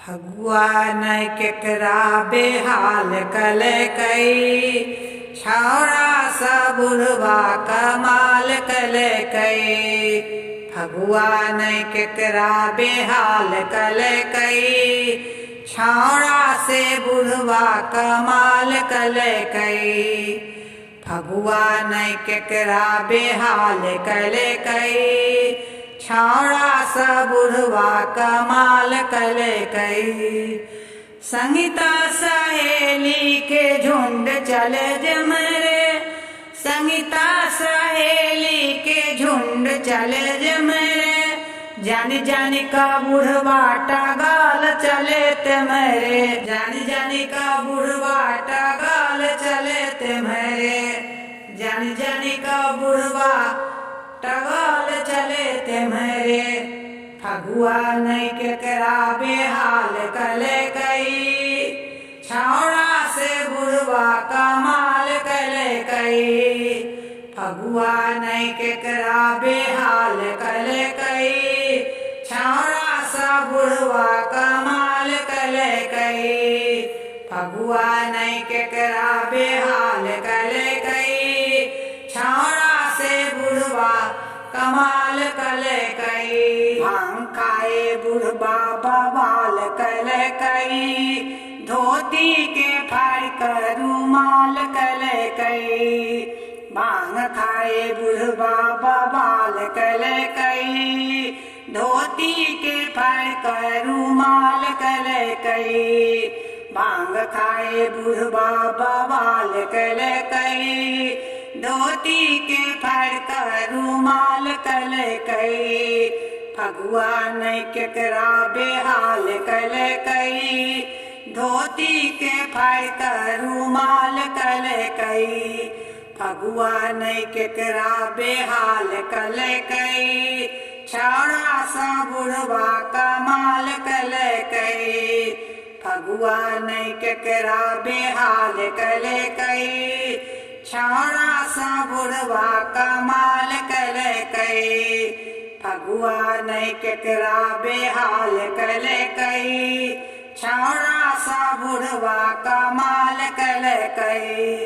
भगवान केकरा बेहाल कले कई, छौड़ा सा बुढ़वा कमाल कले कई। भगवान केकरा बेहाल कले कई, छौड़ा से बुढ़वा कमाल कले कई। भगवान केकरा बेहाल कले कई, छौड़ा सा बुढ़वा कमाल कले कई। संगीता सहेली के झुंड चले जमरे, संगीता सहेली के झुंड चले जमरे। जानी जानी का बुढ़वा टगाल चले ते मरे, जानी जानी का बुढ़वा टगाल चले ते मरे। जानी जानी का बुढ़वा टगाल चले ते मरे। भगवान केकरा बेहाल कले कई, छौड़ा से बुढ़वा कमाल कले कई। भगवान केकरा बेहाल कले कई, छौड़ा सा बुढ़वा कमाल कले कई। भगवान केकरा बेहाल कले कई, छौड़ा से बुढ़वा कमाल कले कई। भांग खाए बुढ़वा बवाल कले कई, धोती के फाड़ कर रुमाल कले कई। भांग खाए बुढ़वा बवाल कले कई, धोती के फाड़ कर रुमाल कले कई। भांग खाए बुढ़वा बवाल कले कई, धोती के फाड़ कर रुमाल कले कई। भगवान केकरा बेहाल कले कई, धोती के फाड़ कर रुमाल कले कई। भगवान केकरा बेहाल कले कई, छौड़ा सा बुढ़वा कमाल कले कई। भगवान केकरा बेहाल कले कई, छौड़ा सा बुढ़वा कमाल कले कई। भगवान केकरा बेहाल कले कई, छौड़ा सा बुढ़वा कमाल कले कई।